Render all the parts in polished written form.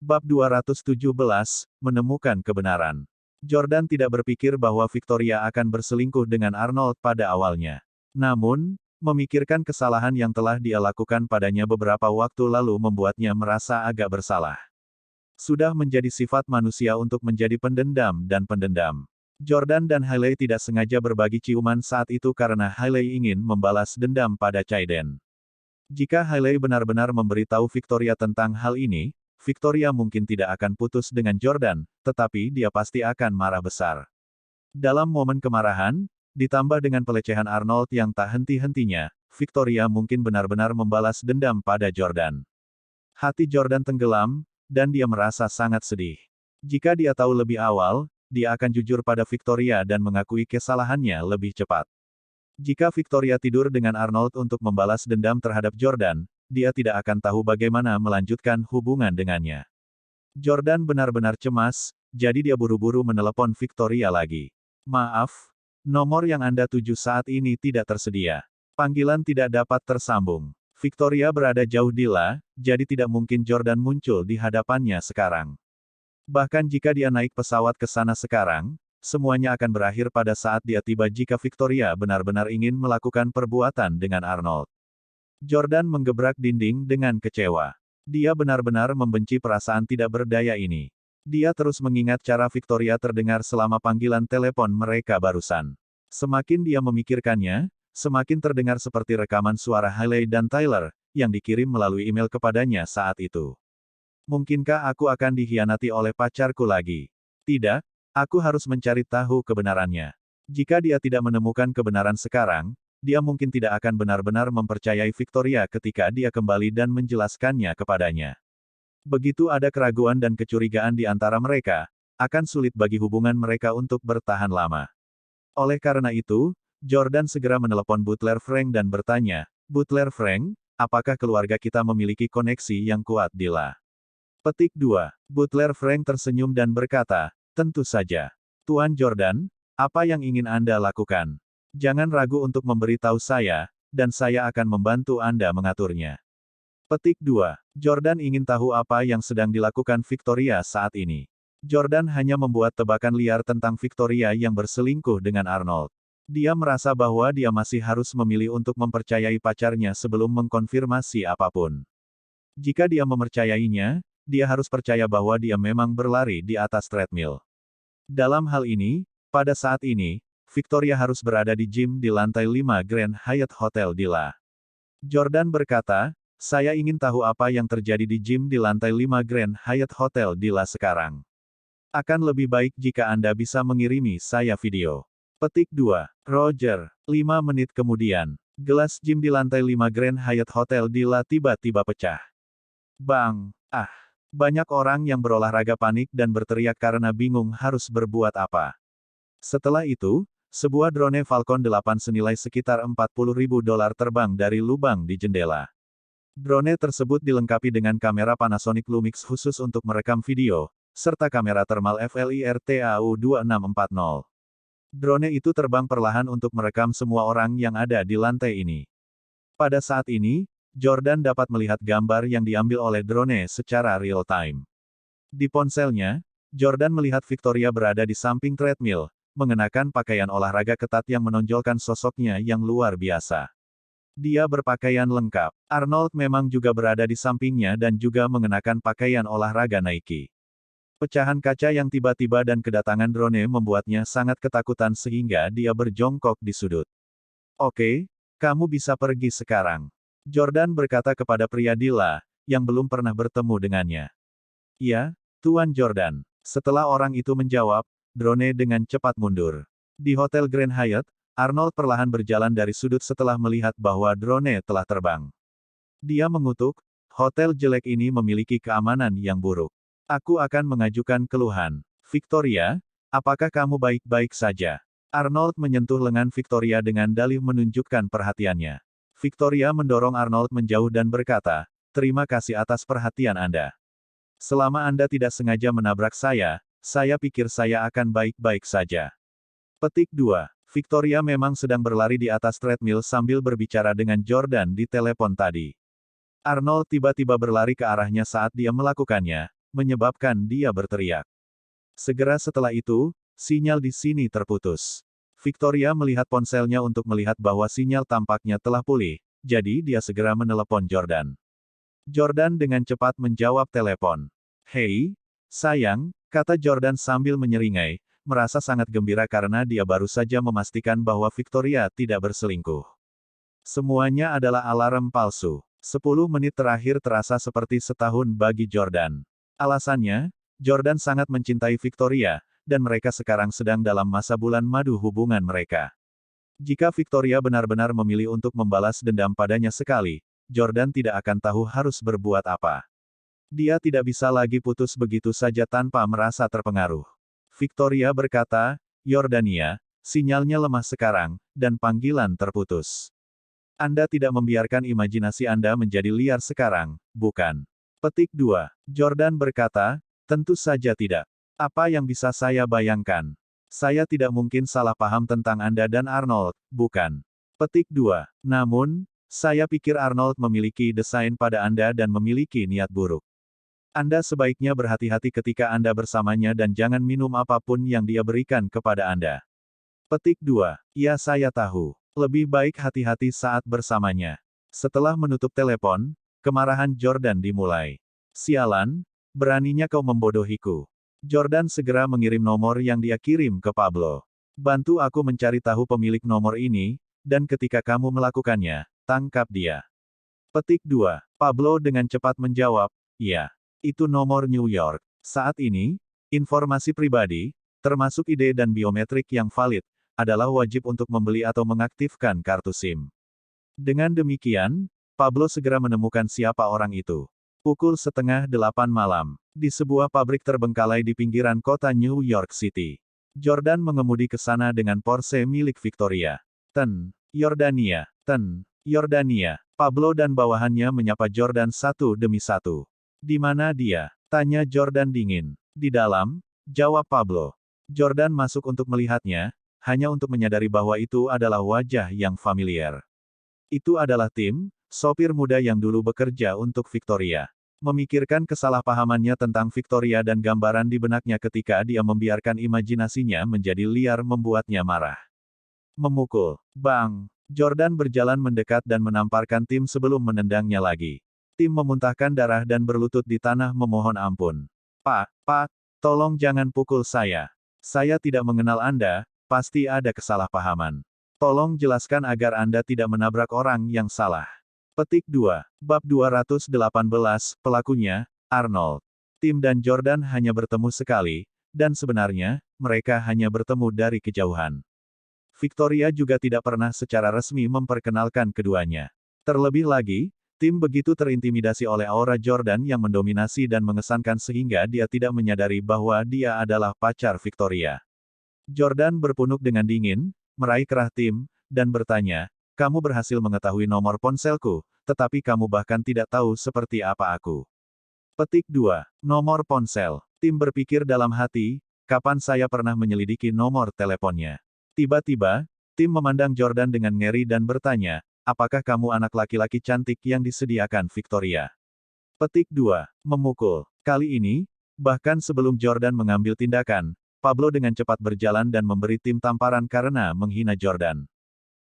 Bab 217, Menemukan Kebenaran. Jordan tidak berpikir bahwa Victoria akan berselingkuh dengan Arnold pada awalnya. Namun, memikirkan kesalahan yang telah dia lakukan padanya beberapa waktu lalu membuatnya merasa agak bersalah. Sudah menjadi sifat manusia untuk menjadi pendendam dan pendendam. Jordan dan Hailey tidak sengaja berbagi ciuman saat itu karena Hailey ingin membalas dendam pada Chaiden. Jika Hailey benar-benar memberitahu Victoria tentang hal ini, Victoria mungkin tidak akan putus dengan Jordan, tetapi dia pasti akan marah besar. Dalam momen kemarahan, ditambah dengan pelecehan Arnold yang tak henti-hentinya, Victoria mungkin benar-benar membalas dendam pada Jordan. Hati Jordan tenggelam, dan dia merasa sangat sedih. Jika dia tahu lebih awal, dia akan jujur pada Victoria dan mengakui kesalahannya lebih cepat. Jika Victoria tidur dengan Arnold untuk membalas dendam terhadap Jordan, dia tidak akan tahu bagaimana melanjutkan hubungan dengannya. Jordan benar-benar cemas, jadi dia buru-buru menelepon Victoria lagi. Maaf, nomor yang Anda tuju saat ini tidak tersedia. Panggilan tidak dapat tersambung. Victoria berada jauh di La, jadi tidak mungkin Jordan muncul di hadapannya sekarang. Bahkan jika dia naik pesawat ke sana sekarang, semuanya akan berakhir pada saat dia tiba jika Victoria benar-benar ingin melakukan perbuatan dengan Arnold. Jordan menggebrak dinding dengan kecewa. Dia benar-benar membenci perasaan tidak berdaya ini. Dia terus mengingat cara Victoria terdengar selama panggilan telepon mereka barusan. Semakin dia memikirkannya, semakin terdengar seperti rekaman suara Hailey dan Tyler, yang dikirim melalui email kepadanya saat itu. Mungkinkah aku akan dikhianati oleh pacarku lagi? Tidak, aku harus mencari tahu kebenarannya. Jika dia tidak menemukan kebenaran sekarang, dia mungkin tidak akan benar-benar mempercayai Victoria ketika dia kembali dan menjelaskannya kepadanya. Begitu ada keraguan dan kecurigaan di antara mereka, akan sulit bagi hubungan mereka untuk bertahan lama. Oleh karena itu, Jordan segera menelepon Butler Frank dan bertanya, "Butler Frank, apakah keluarga kita memiliki koneksi yang kuat di La?" Petik 2. Butler Frank tersenyum dan berkata, "Tentu saja. Tuan Jordan, apa yang ingin Anda lakukan? Jangan ragu untuk memberitahu saya, dan saya akan membantu Anda mengaturnya." Petik 2. Jordan ingin tahu apa yang sedang dilakukan Victoria saat ini. Jordan hanya membuat tebakan liar tentang Victoria yang berselingkuh dengan Arnold. Dia merasa bahwa dia masih harus memilih untuk mempercayai pacarnya sebelum mengkonfirmasi apapun. Jika dia mempercayainya, dia harus percaya bahwa dia memang berlari di atas treadmill. Dalam hal ini, pada saat ini, Victoria harus berada di gym di lantai 5 Grand Hyatt Hotel di La. Jordan berkata, "Saya ingin tahu apa yang terjadi di gym di lantai 5 Grand Hyatt Hotel di La sekarang. Akan lebih baik jika Anda bisa mengirimi saya video." Petik 2. Roger. 5 menit kemudian, gelas gym di lantai 5 Grand Hyatt Hotel di La tiba-tiba pecah. Bang! Ah! Banyak orang yang berolahraga panik dan berteriak karena bingung harus berbuat apa. Setelah itu, sebuah drone Falcon 8 senilai sekitar $40.000 terbang dari lubang di jendela. Drone tersebut dilengkapi dengan kamera Panasonic Lumix khusus untuk merekam video, serta kamera thermal FLIR TAU-2640. Drone itu terbang perlahan untuk merekam semua orang yang ada di lantai ini. Pada saat ini, Jordan dapat melihat gambar yang diambil oleh drone secara real-time. Di ponselnya, Jordan melihat Victoria berada di samping treadmill, mengenakan pakaian olahraga ketat yang menonjolkan sosoknya yang luar biasa. Dia berpakaian lengkap. Arnold memang juga berada di sampingnya dan juga mengenakan pakaian olahraga Nike. Pecahan kaca yang tiba-tiba dan kedatangan drone membuatnya sangat ketakutan sehingga dia berjongkok di sudut. "Oke, kamu bisa pergi sekarang," Jordan berkata kepada pria di La, yang belum pernah bertemu dengannya. "Ya, Tuan Jordan." Setelah orang itu menjawab, drone dengan cepat mundur. Di Hotel Grand Hyatt, Arnold perlahan berjalan dari sudut setelah melihat bahwa drone telah terbang. Dia mengutuk, "Hotel jelek ini memiliki keamanan yang buruk. Aku akan mengajukan keluhan." "Victoria, apakah kamu baik-baik saja?" Arnold menyentuh lengan Victoria dengan dalih menunjukkan perhatiannya. Victoria mendorong Arnold menjauh dan berkata, "Terima kasih atas perhatian Anda. Selama Anda tidak sengaja menabrak saya pikir saya akan baik-baik saja." Petik 2. Victoria memang sedang berlari di atas treadmill sambil berbicara dengan Jordan di telepon tadi. Arnold tiba-tiba berlari ke arahnya saat dia melakukannya, menyebabkan dia berteriak. Segera setelah itu, sinyal di sini terputus. Victoria melihat ponselnya untuk melihat bahwa sinyal tampaknya telah pulih, jadi dia segera menelepon Jordan. Jordan dengan cepat menjawab telepon. "Hei, sayang," kata Jordan sambil menyeringai, merasa sangat gembira karena dia baru saja memastikan bahwa Victoria tidak berselingkuh. Semuanya adalah alarm palsu. 10 menit terakhir terasa seperti setahun bagi Jordan. Alasannya, Jordan sangat mencintai Victoria, dan mereka sekarang sedang dalam masa bulan madu hubungan mereka. Jika Victoria benar-benar memilih untuk membalas dendam padanya sekali, Jordan tidak akan tahu harus berbuat apa. Dia tidak bisa lagi putus begitu saja tanpa merasa terpengaruh. Victoria berkata, "Yordania, sinyalnya lemah sekarang, dan panggilan terputus. Anda tidak membiarkan imajinasi Anda menjadi liar sekarang, bukan?" Petik 2. Jordan berkata, "Tentu saja tidak. Apa yang bisa saya bayangkan? Saya tidak mungkin salah paham tentang Anda dan Arnold, bukan?" Petik 2. Namun, saya pikir Arnold memiliki desain pada Anda dan memiliki niat buruk. Anda sebaiknya berhati-hati ketika Anda bersamanya dan jangan minum apapun yang dia berikan kepada Anda. Petik 2. Ya, saya tahu. Lebih baik hati-hati saat bersamanya. Setelah menutup telepon, kemarahan Jordan dimulai. "Sialan, beraninya kau membodohiku." Jordan segera mengirim nomor yang dia kirim ke Pablo. "Bantu aku mencari tahu pemilik nomor ini, dan ketika kamu melakukannya, tangkap dia." Petik 2. Pablo dengan cepat menjawab, "Ya. Itu nomor New York. Saat ini, informasi pribadi, termasuk ID dan biometrik yang valid, adalah wajib untuk membeli atau mengaktifkan kartu SIM." Dengan demikian, Pablo segera menemukan siapa orang itu. Pukul 7:30 malam, di sebuah pabrik terbengkalai di pinggiran kota New York City. Jordan mengemudi ke sana dengan Porsche milik Victoria. Yordania. Yordania." Pablo dan bawahannya menyapa Jordan satu demi satu. "Di mana dia?" tanya Jordan dingin. "Di dalam," jawab Pablo. Jordan masuk untuk melihatnya, hanya untuk menyadari bahwa itu adalah wajah yang familiar. Itu adalah Tim, sopir muda yang dulu bekerja untuk Victoria. Memikirkan kesalahpahamannya tentang Victoria dan gambaran di benaknya ketika dia membiarkan imajinasinya menjadi liar membuatnya marah. Memukul. Bang! Jordan berjalan mendekat dan menamparkan Tim sebelum menendangnya lagi. Tim memuntahkan darah dan berlutut di tanah memohon ampun. Pak, tolong jangan pukul saya. Saya tidak mengenal Anda, pasti ada kesalahpahaman. Tolong jelaskan agar Anda tidak menabrak orang yang salah." Petik 2. Bab 218, pelakunya, Arnold. Tim dan Jordan hanya bertemu sekali, dan sebenarnya, mereka hanya bertemu dari kejauhan. Victoria juga tidak pernah secara resmi memperkenalkan keduanya. Terlebih lagi, Tim begitu terintimidasi oleh aura Jordan yang mendominasi dan mengesankan sehingga dia tidak menyadari bahwa dia adalah pacar Victoria. Jordan berpunuk dengan dingin, meraih kerah Tim, dan bertanya, "Kamu berhasil mengetahui nomor ponselku, tetapi kamu bahkan tidak tahu seperti apa aku." Petik 2. Nomor ponsel. Tim berpikir dalam hati, kapan saya pernah menyelidiki nomor teleponnya? Tiba-tiba, Tim memandang Jordan dengan ngeri dan bertanya, "Apakah kamu anak laki-laki cantik yang disediakan Victoria?" Petik 2. Memukul. Kali ini, bahkan sebelum Jordan mengambil tindakan, Pablo dengan cepat berjalan dan memberi Tim tamparan karena menghina Jordan.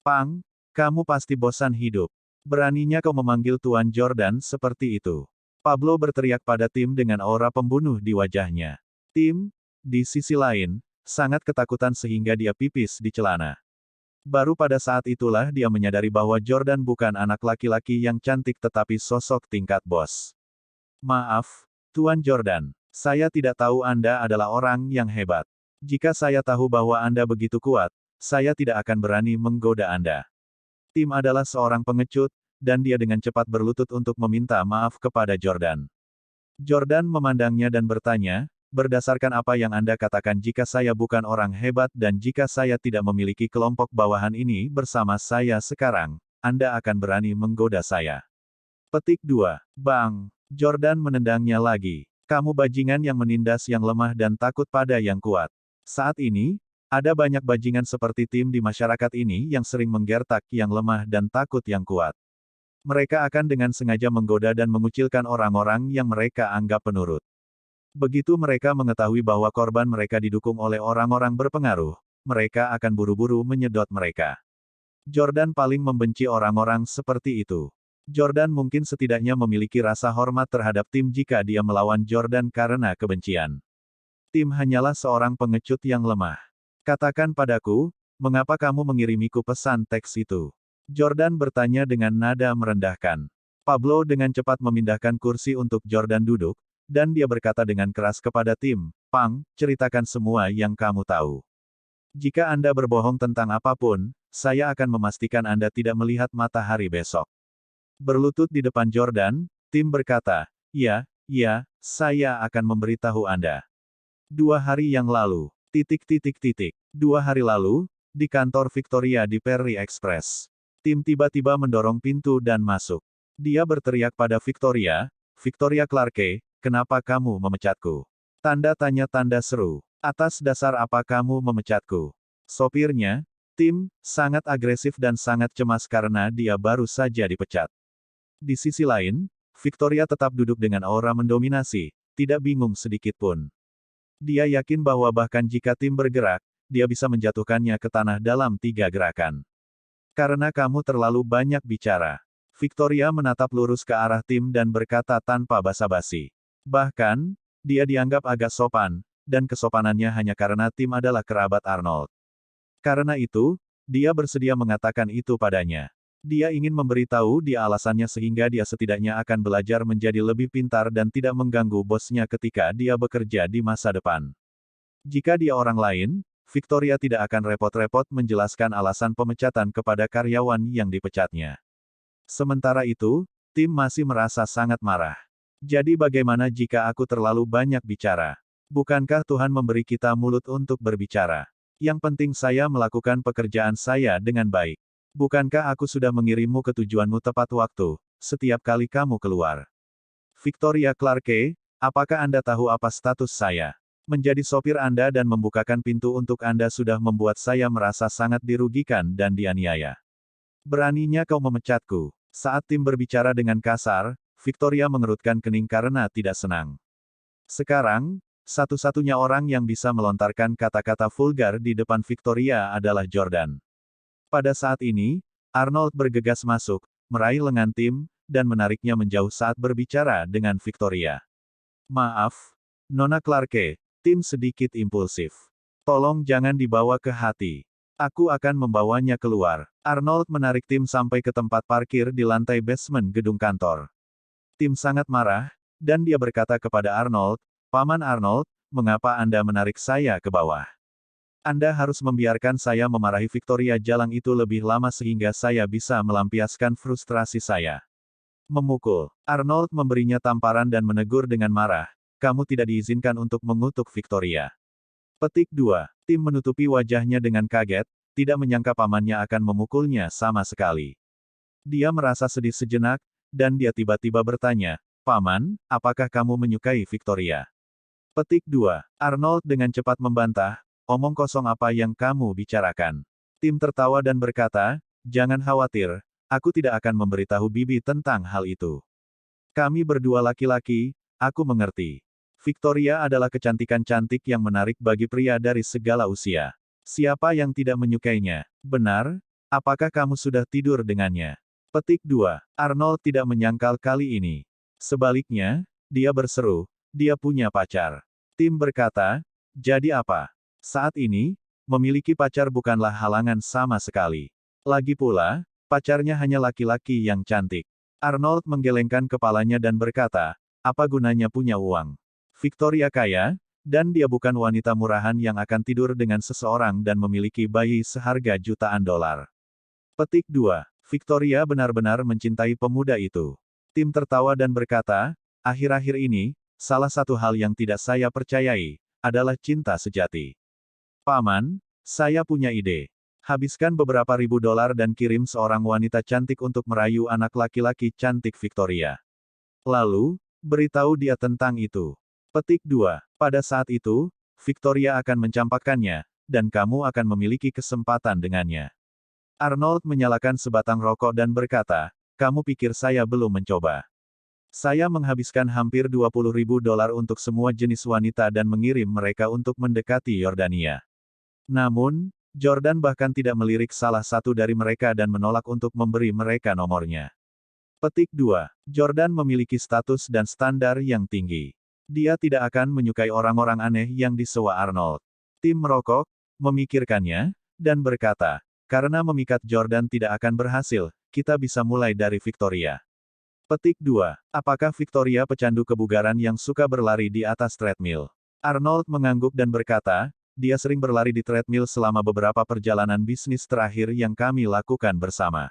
"Pang, kamu pasti bosan hidup. Beraninya kau memanggil Tuan Jordan seperti itu." Pablo berteriak pada Tim dengan aura pembunuh di wajahnya. Tim, di sisi lain, sangat ketakutan sehingga dia pipis di celana. Baru pada saat itulah dia menyadari bahwa Jordan bukan anak laki-laki yang cantik tetapi sosok tingkat bos. "Maaf, Tuan Jordan. Saya tidak tahu Anda adalah orang yang hebat. Jika saya tahu bahwa Anda begitu kuat, saya tidak akan berani menggoda Anda." Tim adalah seorang pengecut, dan dia dengan cepat berlutut untuk meminta maaf kepada Jordan. Jordan memandangnya dan bertanya, "Berdasarkan apa yang Anda katakan jika saya bukan orang hebat dan jika saya tidak memiliki kelompok bawahan ini bersama saya sekarang, Anda akan berani menggoda saya?" Petik 2. Bang! Jordan menendangnya lagi. "Kamu bajingan yang menindas yang lemah dan takut pada yang kuat." Saat ini, ada banyak bajingan seperti Tim di masyarakat ini yang sering menggertak yang lemah dan takut yang kuat. Mereka akan dengan sengaja menggoda dan mengucilkan orang-orang yang mereka anggap penurut. Begitu mereka mengetahui bahwa korban mereka didukung oleh orang-orang berpengaruh, mereka akan buru-buru menyedot mereka. Jordan paling membenci orang-orang seperti itu. Jordan mungkin setidaknya memiliki rasa hormat terhadap tim jika dia melawan Jordan karena kebencian. Tim hanyalah seorang pengecut yang lemah. Katakan padaku, mengapa kamu mengirimiku pesan teks itu? Jordan bertanya dengan nada merendahkan. Pablo dengan cepat memindahkan kursi untuk Jordan duduk, dan dia berkata dengan keras kepada tim, Pang, ceritakan semua yang kamu tahu. Jika Anda berbohong tentang apapun, saya akan memastikan Anda tidak melihat matahari besok. Berlutut di depan Jordan, tim berkata, ya, saya akan memberitahu Anda. 2 hari yang lalu, 2 hari lalu, di kantor Victoria di Perry Express. Tim tiba-tiba mendorong pintu dan masuk. Dia berteriak pada Victoria, Victoria Clarke, kenapa kamu memecatku? Tanda tanya tanda seru. Atas dasar apa kamu memecatku? Sopirnya, Tim, sangat agresif dan sangat cemas karena dia baru saja dipecat. Di sisi lain, Victoria tetap duduk dengan aura mendominasi, tidak bingung sedikit pun. Dia yakin bahwa bahkan jika Tim bergerak, dia bisa menjatuhkannya ke tanah dalam 3 gerakan. Karena kamu terlalu banyak bicara. Victoria menatap lurus ke arah Tim dan berkata tanpa basa-basi. Bahkan, dia dianggap agak sopan, dan kesopanannya hanya karena Tim adalah kerabat Arnold. Karena itu, dia bersedia mengatakan itu padanya. Dia ingin memberitahu dia alasannya sehingga dia setidaknya akan belajar menjadi lebih pintar dan tidak mengganggu bosnya ketika dia bekerja di masa depan. Jika dia orang lain, Victoria tidak akan repot-repot menjelaskan alasan pemecatan kepada karyawan yang dipecatnya. Sementara itu, Tim masih merasa sangat marah. Jadi bagaimana jika aku terlalu banyak bicara? Bukankah Tuhan memberi kita mulut untuk berbicara? Yang penting saya melakukan pekerjaan saya dengan baik. Bukankah aku sudah mengirimmu ke tujuanmu tepat waktu, setiap kali kamu keluar? Victoria Clarke, apakah Anda tahu apa status saya? Menjadi sopir Anda dan membukakan pintu untuk Anda sudah membuat saya merasa sangat dirugikan dan dianiaya. Beraninya kau memecatku. Saat Tim berbicara dengan kasar, Victoria mengerutkan kening karena tidak senang. Sekarang, satu-satunya orang yang bisa melontarkan kata-kata vulgar di depan Victoria adalah Jordan. Pada saat ini, Arnold bergegas masuk, meraih lengan Tim, dan menariknya menjauh saat berbicara dengan Victoria. Maaf, Nona Clarke. Tim sedikit impulsif. Tolong jangan dibawa ke hati. Aku akan membawanya keluar. Arnold menarik Tim sampai ke tempat parkir di lantai basement gedung kantor. Tim sangat marah, dan dia berkata kepada Arnold, Paman Arnold, mengapa Anda menarik saya ke bawah? Anda harus membiarkan saya memarahi Victoria Jalang itu lebih lama sehingga saya bisa melampiaskan frustrasi saya. Memukul. Arnold memberinya tamparan dan menegur dengan marah. Kamu tidak diizinkan untuk mengutuk Victoria. Petik 2. Tim menutupi wajahnya dengan kaget, tidak menyangka pamannya akan memukulnya sama sekali. Dia merasa sedih sejenak, dan dia tiba-tiba bertanya, Paman, apakah kamu menyukai Victoria? Petik 2. Arnold dengan cepat membantah, omong kosong apa yang kamu bicarakan. Tim tertawa dan berkata, jangan khawatir, aku tidak akan memberitahu Bibi tentang hal itu. Kami berdua laki-laki, aku mengerti. Victoria adalah kecantikan cantik yang menarik bagi pria dari segala usia. Siapa yang tidak menyukainya? Benar? Apakah kamu sudah tidur dengannya? Petik 2. Arnold tidak menyangkal kali ini. Sebaliknya, dia berseru, dia punya pacar. Tim berkata, jadi apa? Saat ini, memiliki pacar bukanlah halangan sama sekali. Lagi pula, pacarnya hanya laki-laki yang cantik. Arnold menggelengkan kepalanya dan berkata, apa gunanya punya uang? Victoria kaya, dan dia bukan wanita murahan yang akan tidur dengan seseorang dan memiliki bayi seharga jutaan dolar. Petik 2. Victoria benar-benar mencintai pemuda itu. Tim tertawa dan berkata, akhir-akhir ini, salah satu hal yang tidak saya percayai, adalah cinta sejati. Paman, saya punya ide. Habiskan beberapa ribu dolar dan kirim seorang wanita cantik untuk merayu anak laki-laki cantik Victoria. Lalu, beritahu dia tentang itu. Petik 2. Pada saat itu, Victoria akan mencampakkannya, dan kamu akan memiliki kesempatan dengannya. Arnold menyalakan sebatang rokok dan berkata, kamu pikir saya belum mencoba? Saya menghabiskan hampir $20.000 untuk semua jenis wanita dan mengirim mereka untuk mendekati Yordania. Namun, Jordan bahkan tidak melirik salah satu dari mereka dan menolak untuk memberi mereka nomornya. Petik 2. Jordan memiliki status dan standar yang tinggi. Dia tidak akan menyukai orang-orang aneh yang disewa Arnold. Tim merokok, memikirkannya, dan berkata, karena memikat Jordan tidak akan berhasil, kita bisa mulai dari Victoria. Petik 2. Apakah Victoria pecandu kebugaran yang suka berlari di atas treadmill? Arnold mengangguk dan berkata, dia sering berlari di treadmill selama beberapa perjalanan bisnis terakhir yang kami lakukan bersama.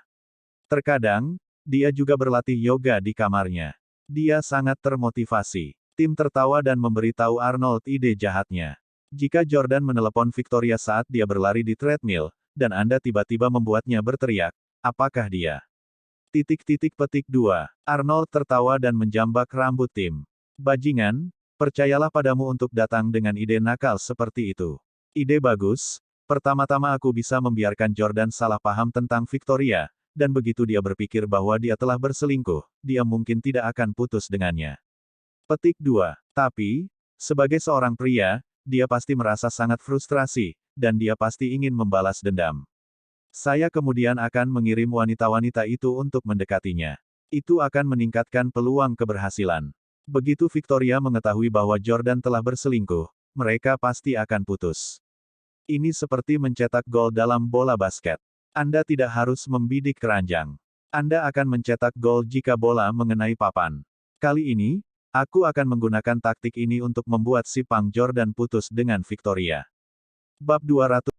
Terkadang, dia juga berlatih yoga di kamarnya. Dia sangat termotivasi. Tim tertawa dan memberitahu Arnold ide jahatnya. Jika Jordan menelepon Victoria saat dia berlari di treadmill, dan Anda tiba-tiba membuatnya berteriak, apakah dia? Petik 2. Arnold tertawa dan menjambak rambut Tim. Bajingan, percayalah padamu untuk datang dengan ide nakal seperti itu. Ide bagus. Pertama-tama aku bisa membiarkan Jordan salah paham tentang Victoria, dan begitu dia berpikir bahwa dia telah berselingkuh, dia mungkin tidak akan putus dengannya. Petik 2. Tapi, sebagai seorang pria, dia pasti merasa sangat frustrasi, dan dia pasti ingin membalas dendam. Saya kemudian akan mengirim wanita-wanita itu untuk mendekatinya. Itu akan meningkatkan peluang keberhasilan. Begitu Victoria mengetahui bahwa Jordan telah berselingkuh, mereka pasti akan putus. Ini seperti mencetak gol dalam bola basket. Anda tidak harus membidik keranjang. Anda akan mencetak gol jika bola mengenai papan. Kali ini, aku akan menggunakan taktik ini untuk membuat si Pang Jordan putus dengan Victoria. Bab 200